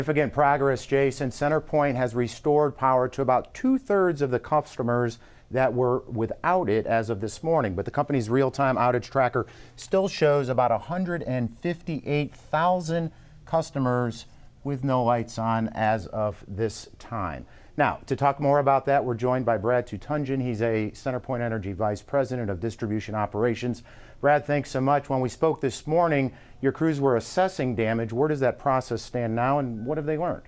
Significant progress, Jason. CenterPoint has restored power to about 2/3 of the customers that were without it as of this morning. But the company's real-time outage tracker still shows about 158,000 customers with no lights on as of this time. Now, to talk more about that, we're joined by Brad Tutunjan. He's a CenterPoint Energy Vice President of Distribution Operations. Brad, thanks so much. When we spoke this morning, your crews were assessing damage. Where does that process stand now, and what have they learned?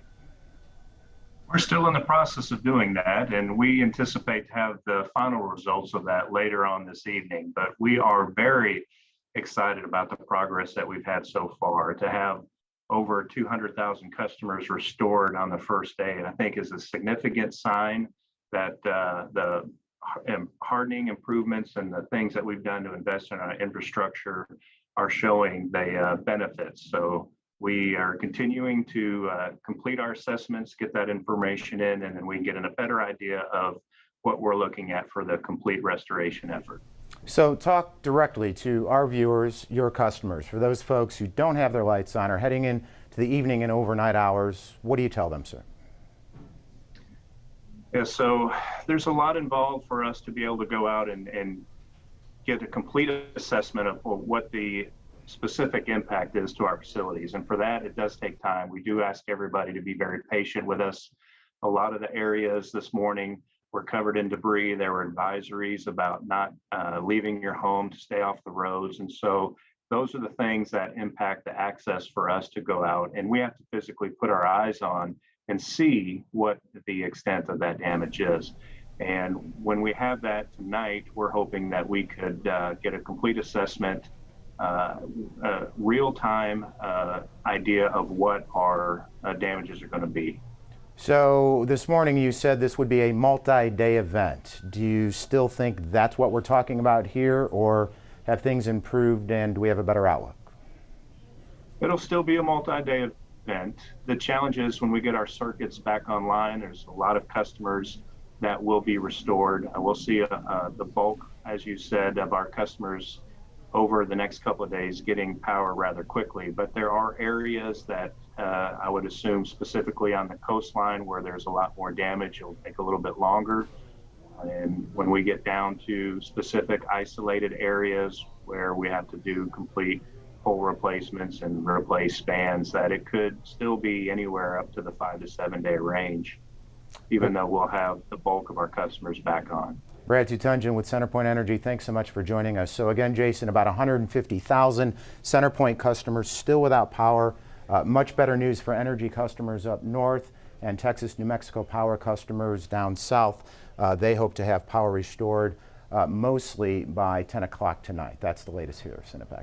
We're still in the process of doing that, and we anticipate to have the final results of that later on this evening. But we are very excited about the progress that we've had so far. To have over 200,000 customers restored on the first day, I think is a significant sign that the hardening improvements and the things that we've done to invest in our infrastructure are showing the benefits. So we are continuing to complete our assessments, get that information in, and then we can get a better idea of what we're looking at for the complete restoration effort. So talk directly to our viewers, your customers. For those folks who don't have their lights on or heading into the evening and overnight hours, what do you tell them, sir? Yeah, so there's a lot involved for us to be able to go out and get a complete assessment of what the specific impact is to our facilities. And for that, it does take time. We do ask everybody to be very patient with us. A lot of the areas this morning were covered in debris. There were advisories about not leaving your home, to stay off the roads. And so those are the things that impact the access for us to go out. And we have to physically put our eyes on and see what the extent of that damage is. And when we have that tonight, we're hoping that we could get a complete assessment, real-time idea of what our damages are going to be. So this morning you said this would be a multi-day event. Do you still think that's what we're talking about here, or have things improved and do we have a better outlook? It'll still be a multi-day event. The challenge is when we get our circuits back online, there's a lot of customers that will be restored. We'll see the bulk, as you said, of our customers over the next couple of days getting power rather quickly. But there are areas that I would assume specifically on the coastline where there's a lot more damage, it'll take a little bit longer. And when we get down to specific isolated areas where we have to do complete pole replacements and replace spans, that it could still be anywhere up to the 5 to 7 day range, even though we'll have the bulk of our customers back on. Brad Tutunjan with CenterPoint Energy, thanks so much for joining us. So again, Jason, about 150,000 CenterPoint customers still without power. Much better news for energy customers up north and Texas, New Mexico power customers down south. They hope to have power restored mostly by 10 o'clock tonight. That's the latest here. Send it back.